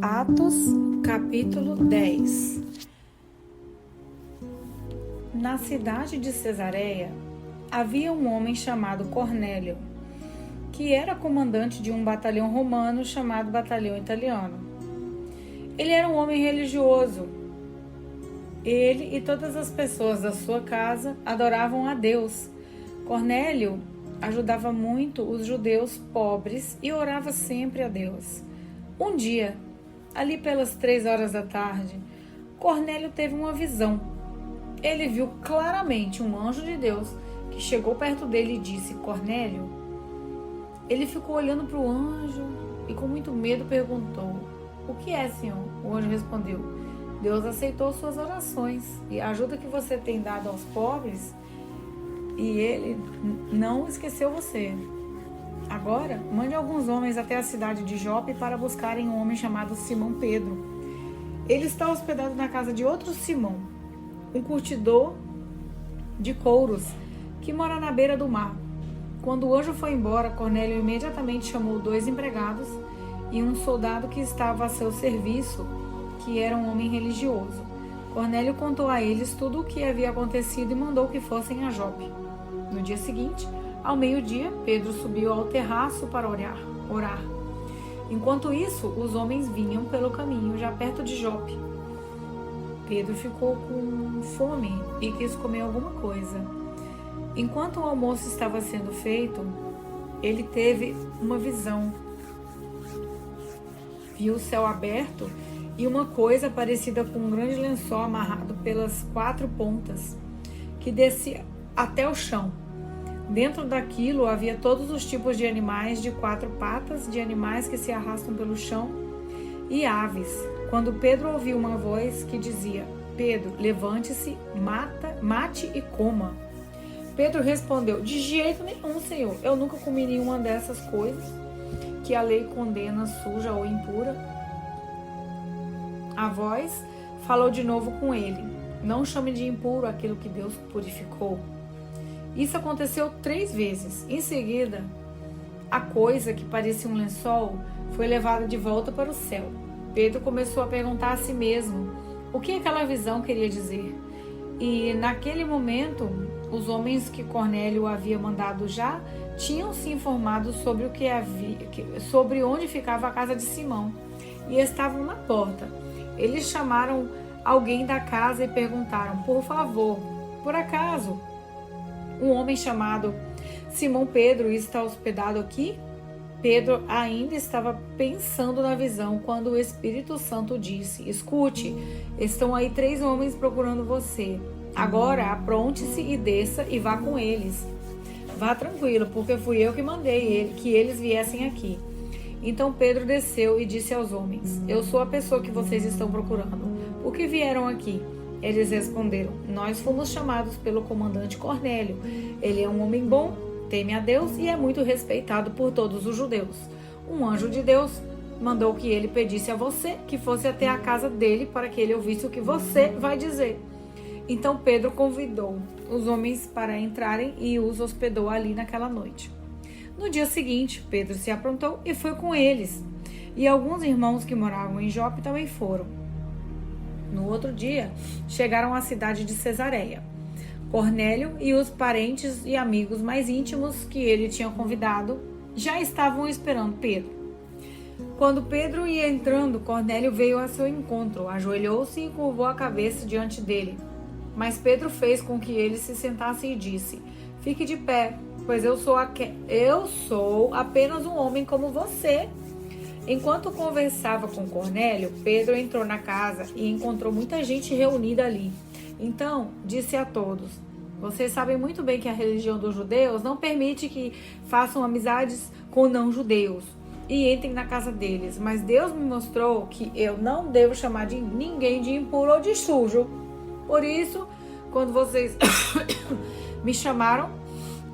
Atos, capítulo 10. Na cidade de Cesareia, havia um homem chamado Cornélio, que era comandante de um batalhão romano chamado Batalhão Italiano. Ele era um homem religioso. Ele e todas as pessoas da sua casa adoravam a Deus. Cornélio ajudava muito os judeus pobres e orava sempre a Deus. Um dia, ali pelas 3 horas da tarde, Cornélio teve uma visão. Ele viu claramente um anjo de Deus que chegou perto dele e disse: Cornélio. Ele ficou olhando para o anjo e com muito medo perguntou: O que é, Senhor? O anjo respondeu: Deus aceitou suas orações e a ajuda que você tem dado aos pobres, e ele não esqueceu você. Agora, mande alguns homens até a cidade de Jope para buscarem um homem chamado Simão Pedro. Ele está hospedado na casa de outro Simão, um curtidor de couros, que mora na beira do mar. Quando o anjo foi embora, Cornélio imediatamente chamou 2 empregados e um soldado que estava a seu serviço, que era um homem religioso. Cornélio contou a eles tudo o que havia acontecido e mandou que fossem a Jope. No dia seguinte, ao meio-dia, Pedro subiu ao terraço para orar. Enquanto isso, os homens vinham pelo caminho, já perto de Jope. Pedro ficou com fome e quis comer alguma coisa. Enquanto o almoço estava sendo feito, ele teve uma visão. Viu o céu aberto e uma coisa parecida com um grande lençol amarrado pelas 4 pontas, que descia até o chão. Dentro daquilo havia todos os tipos de animais de 4 patas, de animais que se arrastam pelo chão e aves. Quando Pedro ouviu uma voz que dizia: Pedro, levante-se, mate e coma. Pedro respondeu: De jeito nenhum, Senhor. Eu nunca comi nenhuma dessas coisas que a lei condena suja ou impura. A voz falou de novo com ele: Não chame de impuro aquilo que Deus purificou. Isso aconteceu 3 vezes. Em seguida, a coisa que parecia um lençol foi levada de volta para o céu. Pedro começou a perguntar a si mesmo o que aquela visão queria dizer. E naquele momento, os homens que Cornélio havia mandado já tinham se informado sobre onde ficava a casa de Simão e estavam na porta. Eles chamaram alguém da casa e perguntaram: Por favor, por acaso um homem chamado Simão Pedro está hospedado aqui? Pedro ainda estava pensando na visão quando o Espírito Santo disse: Escute, estão aí 3 homens procurando você. Agora apronte-se e desça e vá com eles. Vá tranquilo, porque fui eu que mandei que eles viessem aqui. Então Pedro desceu e disse aos homens: Eu sou a pessoa que vocês estão procurando. Por que vieram aqui? Eles responderam: Nós fomos chamados pelo comandante Cornélio. Ele é um homem bom, teme a Deus e é muito respeitado por todos os judeus. Um anjo de Deus mandou que ele pedisse a você que fosse até a casa dele para que ele ouvisse o que você vai dizer. Então Pedro convidou os homens para entrarem e os hospedou ali naquela noite. No dia seguinte, Pedro se aprontou e foi com eles. E alguns irmãos que moravam em Jope também foram. No outro dia, chegaram à cidade de Cesareia. Cornélio e os parentes e amigos mais íntimos que ele tinha convidado já estavam esperando Pedro. Quando Pedro ia entrando, Cornélio veio a seu encontro, ajoelhou-se e curvou a cabeça diante dele. Mas Pedro fez com que ele se sentasse e disse: Fique de pé, pois eu sou apenas um homem como você. Enquanto conversava com Cornélio, Pedro entrou na casa e encontrou muita gente reunida ali. Então, disse a todos: Vocês sabem muito bem que a religião dos judeus não permite que façam amizades com não-judeus e entrem na casa deles. Mas Deus me mostrou que eu não devo chamar de ninguém de impuro ou de sujo. Por isso, quando vocês me chamaram,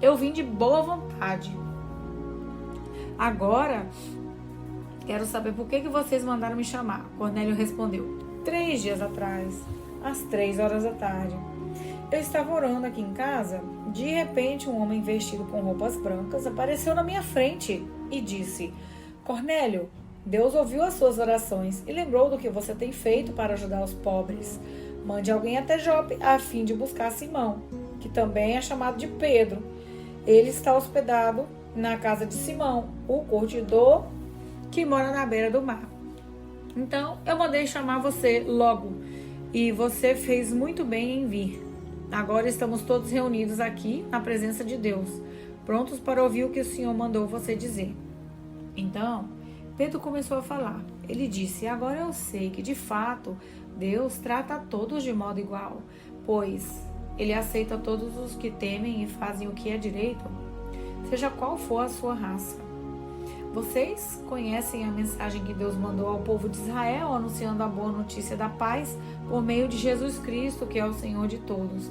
eu vim de boa vontade. Agora, quero saber por que vocês mandaram me chamar. Cornélio respondeu: 3 dias atrás, às 3 horas da tarde, eu estava orando aqui em casa. De repente, um homem vestido com roupas brancas apareceu na minha frente e disse: Cornélio, Deus ouviu as suas orações e lembrou do que você tem feito para ajudar os pobres. Mande alguém até Jope a fim de buscar Simão, que também é chamado de Pedro. Ele está hospedado na casa de Simão, o curtidor que mora na beira do mar. Então, eu mandei chamar você logo, e você fez muito bem em vir. Agora estamos todos reunidos aqui na presença de Deus, prontos para ouvir o que o Senhor mandou você dizer. Então, Pedro começou a falar. Ele disse: agora eu sei que, de fato, Deus trata a todos de modo igual, pois Ele aceita todos os que temem e fazem o que é direito, seja qual for a sua raça. Vocês conhecem a mensagem que Deus mandou ao povo de Israel, anunciando a boa notícia da paz por meio de Jesus Cristo, que é o Senhor de todos.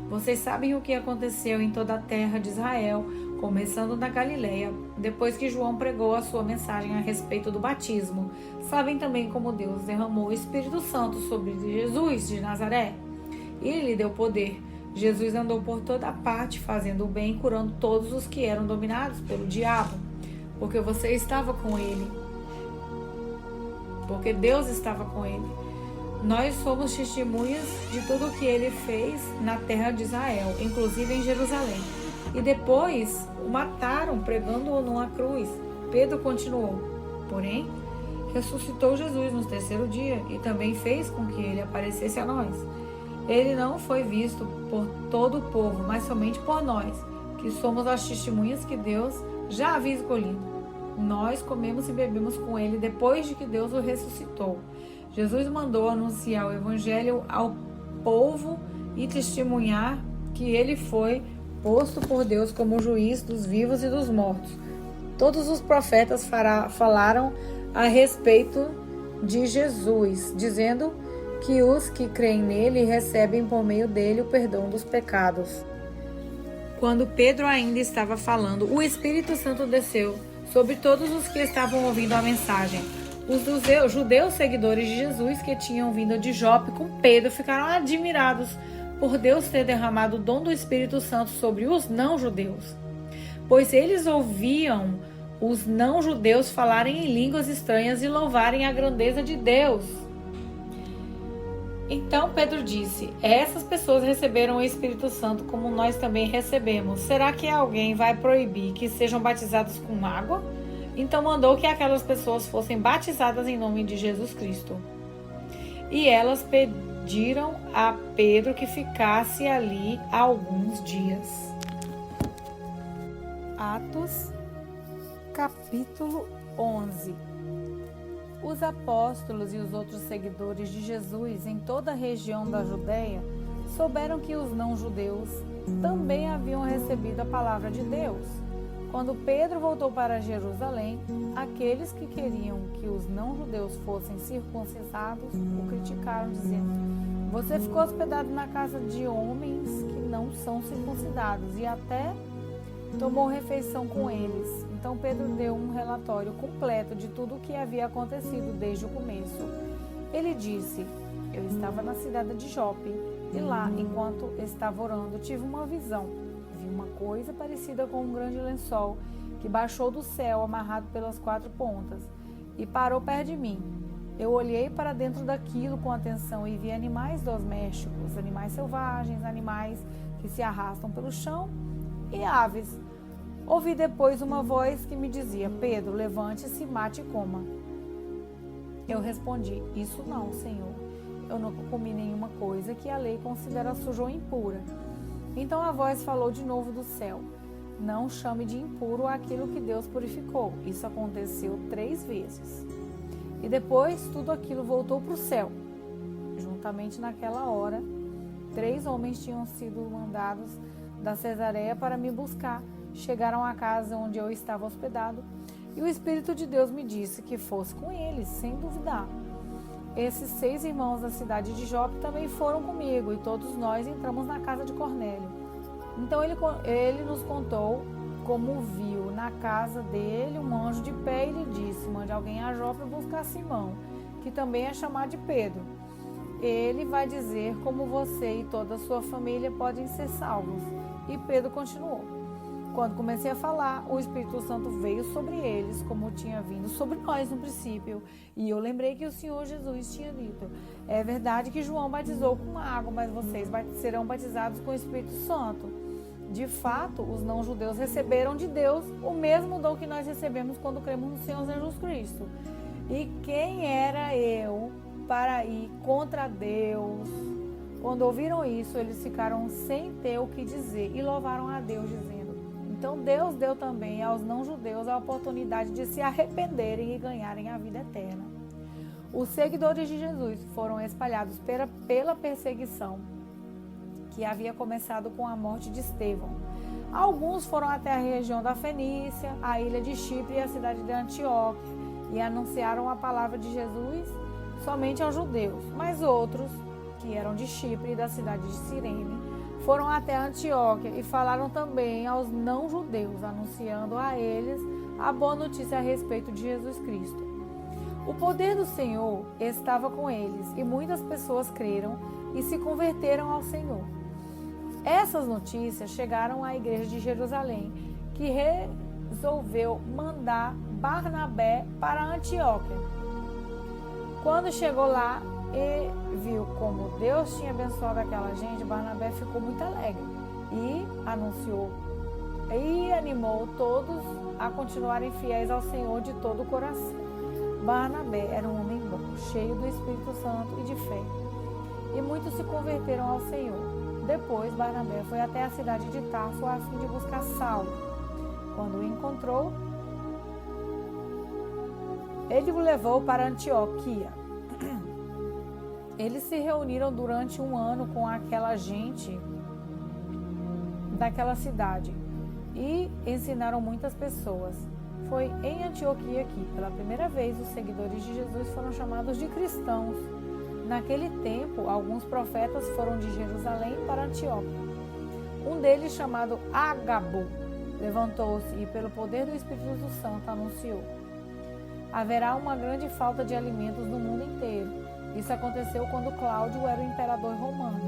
Vocês sabem o que aconteceu em toda a terra de Israel, começando na Galileia, depois que João pregou a sua mensagem a respeito do batismo. Sabem também como Deus derramou o Espírito Santo sobre Jesus de Nazaré. Ele lhe deu poder. Jesus andou por toda parte, fazendo o bem e curando todos os que eram dominados pelo diabo, porque você estava com ele. Porque Deus estava com ele. Nós somos testemunhas de tudo o que ele fez na terra de Israel, inclusive em Jerusalém. E depois o mataram, pregando-o numa cruz. Pedro continuou. Porém, ressuscitou Jesus no terceiro dia e também fez com que ele aparecesse a nós. Ele não foi visto por todo o povo, mas somente por nós, que somos as testemunhas que Deus já havia escolhido. Nós comemos e bebemos com ele depois de que Deus o ressuscitou. Jesus mandou anunciar o evangelho ao povo e testemunhar que ele foi posto por Deus como juiz dos vivos e dos mortos. Todos os profetas falaram a respeito de Jesus, dizendo que os que creem nele recebem por meio dele o perdão dos pecados. Quando Pedro ainda estava falando, o Espírito Santo desceu sobre todos os que estavam ouvindo a mensagem. Os judeus seguidores de Jesus que tinham vindo de Jope com Pedro ficaram admirados por Deus ter derramado o dom do Espírito Santo sobre os não-judeus, pois eles ouviam os não-judeus falarem em línguas estranhas e louvarem a grandeza de Deus. Então Pedro disse: essas pessoas receberam o Espírito Santo como nós também recebemos. Será que alguém vai proibir que sejam batizados com água? Então mandou que aquelas pessoas fossem batizadas em nome de Jesus Cristo. E elas pediram a Pedro que ficasse ali alguns dias. Atos, capítulo 11. Os apóstolos e os outros seguidores de Jesus em toda a região da Judéia souberam que os não-judeus também haviam recebido a palavra de Deus. Quando Pedro voltou para Jerusalém, aqueles que queriam que os não-judeus fossem circuncidados o criticaram, dizendo: você ficou hospedado na casa de homens que não são circuncidados e até tomou refeição com eles. Então Pedro deu um relatório completo de tudo o que havia acontecido desde o começo. Ele disse: eu estava na cidade de Jope e lá, enquanto estava orando, tive uma visão. Vi uma coisa parecida com um grande lençol que baixou do céu, amarrado pelas quatro pontas, e parou perto de mim. Eu olhei para dentro daquilo com atenção e vi animais domésticos, animais selvagens, animais que se arrastam pelo chão e aves. Ouvi depois uma voz que me dizia: Pedro, levante-se, mate e coma. Eu respondi: isso não, Senhor. Eu nunca comi nenhuma coisa que a lei considera suja ou impura. Então a voz falou de novo do céu: não chame de impuro aquilo que Deus purificou. Isso aconteceu 3 vezes. E depois tudo aquilo voltou para o céu. Juntamente naquela hora, 3 homens tinham sido mandados da Cesareia para me buscar. Chegaram à casa onde eu estava hospedado e o Espírito de Deus me disse que fosse com eles, sem duvidar. Esses 6 irmãos da cidade de Jope também foram comigo e todos nós entramos na casa de Cornélio. Então ele nos contou como viu na casa dele um anjo de pé e lhe disse: mande alguém a Jope buscar Simão, que também é chamado de Pedro. Ele vai dizer como você e toda a sua família podem ser salvos. E Pedro continuou: Quando comecei a falar, o Espírito Santo veio sobre eles, como tinha vindo sobre nós no princípio. E eu lembrei que o Senhor Jesus tinha dito: é verdade que João batizou com água, mas vocês serão batizados com o Espírito Santo. De fato, os não-judeus receberam de Deus o mesmo dom que nós recebemos quando cremos no Senhor Jesus Cristo. E quem era eu para ir contra Deus? Quando ouviram isso, eles ficaram sem ter o que dizer e louvaram a Deus, dizendo: então Deus deu também aos não-judeus a oportunidade de se arrependerem e ganharem a vida eterna. Os seguidores de Jesus foram espalhados pela perseguição que havia começado com a morte de Estevão. Alguns foram até a região da Fenícia, a ilha de Chipre e a cidade de Antioquia e anunciaram a palavra de Jesus somente aos judeus, mas outros, que eram de Chipre e da cidade de Cirene, foram até Antioquia e falaram também aos não-judeus, anunciando a eles a boa notícia a respeito de Jesus Cristo. O poder do Senhor estava com eles e muitas pessoas creram e se converteram ao Senhor. Essas notícias chegaram à igreja de Jerusalém, que resolveu mandar Barnabé para Antioquia. Quando chegou lá e viu como Deus tinha abençoado aquela gente, Barnabé ficou muito alegre e anunciou e animou todos a continuarem fiéis ao Senhor de todo o coração. Barnabé era um homem bom, cheio do Espírito Santo e de fé, e muitos se converteram ao Senhor. Depois, Barnabé foi até a cidade de Tarso a fim de buscar Saulo. Quando o encontrou, ele o levou para Antioquia. Eles se reuniram durante um ano com aquela gente daquela cidade e ensinaram muitas pessoas. Foi em Antioquia que, pela primeira vez, os seguidores de Jesus foram chamados de cristãos. Naquele tempo, alguns profetas foram de Jerusalém para Antioquia. Um deles, chamado Agabo, levantou-se e, pelo poder do Espírito Santo, anunciou: haverá uma grande falta de alimentos no mundo inteiro. Isso aconteceu quando Cláudio era o imperador romano.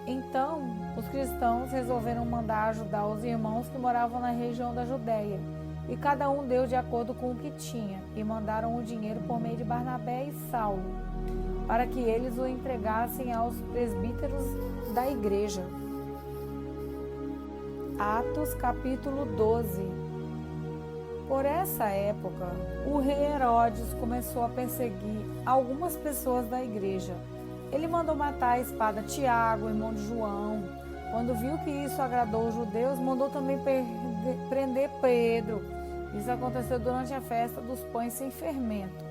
Então, os cristãos resolveram mandar ajudar os irmãos que moravam na região da Judéia, e cada um deu de acordo com o que tinha, e mandaram o dinheiro por meio de Barnabé e Saulo, para que eles o entregassem aos presbíteros da igreja. Atos capítulo 12. Por essa época, o rei Herodes começou a perseguir algumas pessoas da igreja. Ele mandou matar a espada Tiago, irmão de João. Quando viu que isso agradou os judeus, mandou também prender Pedro. Isso aconteceu durante a festa dos pães sem fermento.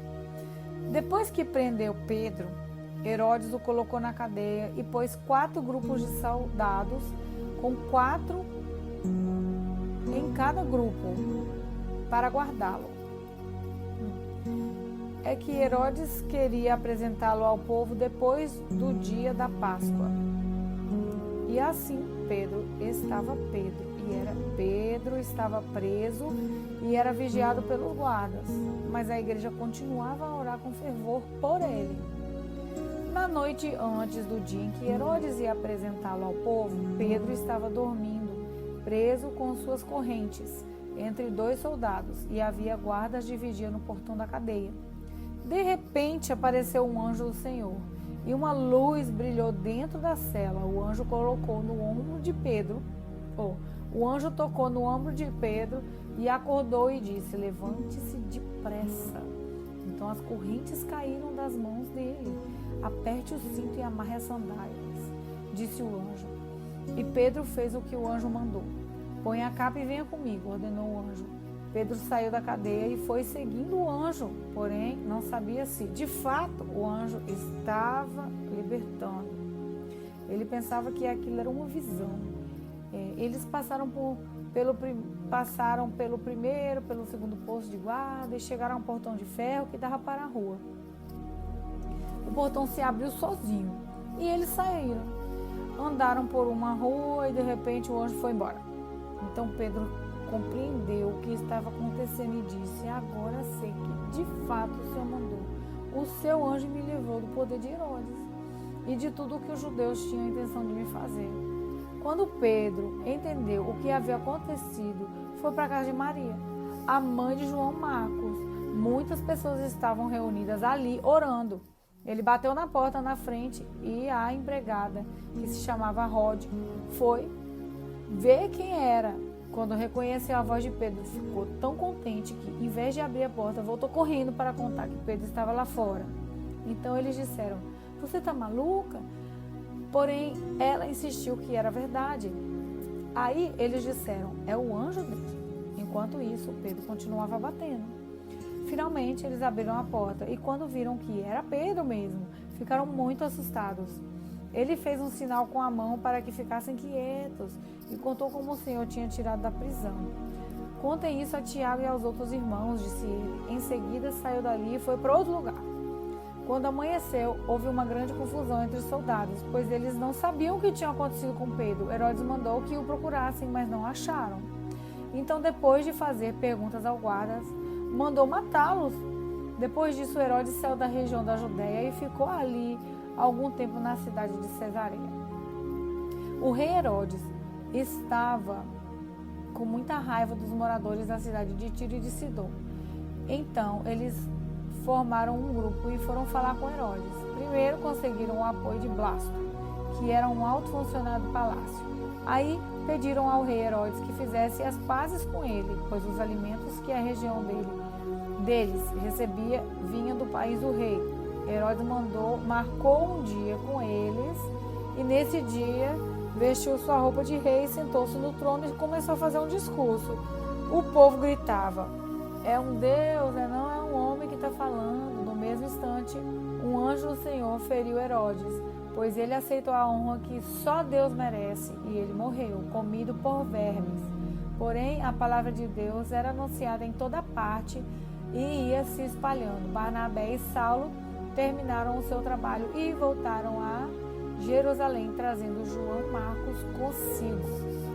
Depois que prendeu Pedro, Herodes o colocou na cadeia e pôs 4 grupos de soldados, com 4 em cada grupo, para guardá-lo. É que Herodes queria apresentá-lo ao povo depois do dia da Páscoa. E assim Pedro estava preso e era vigiado pelos guardas, mas a igreja continuava a orar com fervor por ele. Na noite antes do dia em que Herodes ia apresentá-lo ao povo, Pedro estava dormindo, preso com suas correntes, entre 2 soldados, e havia guardas de vigia no portão da cadeia. De repente apareceu um anjo do Senhor, e uma luz brilhou dentro da cela. O anjo tocou no ombro de Pedro e acordou e disse: levante-se depressa. Então as correntes caíram das mãos dele. Aperte o cinto e amarre as sandálias, disse o anjo. E Pedro fez o que o anjo mandou. Põe a capa e venha comigo, ordenou o anjo. Pedro saiu da cadeia e foi seguindo o anjo, porém não sabia se, de fato, o anjo estava libertando. Ele pensava que aquilo era uma visão. Eles passaram pelo primeiro, pelo segundo posto de guarda e chegaram a um portão de ferro que dava para a rua. O portão se abriu sozinho e eles saíram. Andaram por uma rua e de repente o anjo foi embora. Então Pedro compreendeu o que estava acontecendo e disse: agora sei que de fato o Senhor mandou. O seu anjo me livrou do poder de Herodes e de tudo o que os judeus tinham a intenção de me fazer. Quando Pedro entendeu o que havia acontecido, foi para a casa de Maria, a mãe de João Marcos. Muitas pessoas estavam reunidas ali orando. Ele bateu na porta na frente e a empregada, que se chamava Rod, foi ver quem era. Quando reconheceu a voz de Pedro, ficou tão contente que, em vez de abrir a porta, voltou correndo para contar que Pedro estava lá fora. Então eles disseram: "Você está maluca?" Porém, ela insistiu que era verdade. Aí eles disseram: "É o anjo dele." Enquanto isso, Pedro continuava batendo. Finalmente, eles abriram a porta e, quando viram que era Pedro mesmo, ficaram muito assustados. Ele fez um sinal com a mão para que ficassem quietos e contou como o Senhor tinha tirado da prisão. "Contem isso a Tiago e aos outros irmãos", disse ele. Em seguida, saiu dali e foi para outro lugar. Quando amanheceu, houve uma grande confusão entre os soldados, pois eles não sabiam o que tinha acontecido com Pedro. Herodes mandou que o procurassem, mas não acharam. Então, depois de fazer perguntas aos guardas, mandou matá-los. Depois disso, Herodes saiu da região da Judéia e ficou ali algum tempo na cidade de Cesareia. O rei Herodes estava com muita raiva dos moradores da cidade de Tiro e de Sidom. Então, eles formaram um grupo e foram falar com Herodes. Primeiro, conseguiram o apoio de Blasto, que era um alto funcionário do palácio. Aí, pediram ao rei Herodes que fizesse as pazes com ele, pois os alimentos que a região deles recebia vinham do país do rei. Herodes marcou um dia com eles e nesse dia vestiu sua roupa de rei, sentou-se no trono e começou a fazer um discurso. O povo gritava: "É um Deus, não é um homem que está falando." No mesmo instante, um anjo do Senhor feriu Herodes, pois ele aceitou a honra que só Deus merece, e ele morreu, comido por vermes. Porém, a palavra de Deus era anunciada em toda parte e ia se espalhando. Barnabé e Saulo terminaram o seu trabalho e voltaram a Jerusalém, trazendo João Marcos consigo.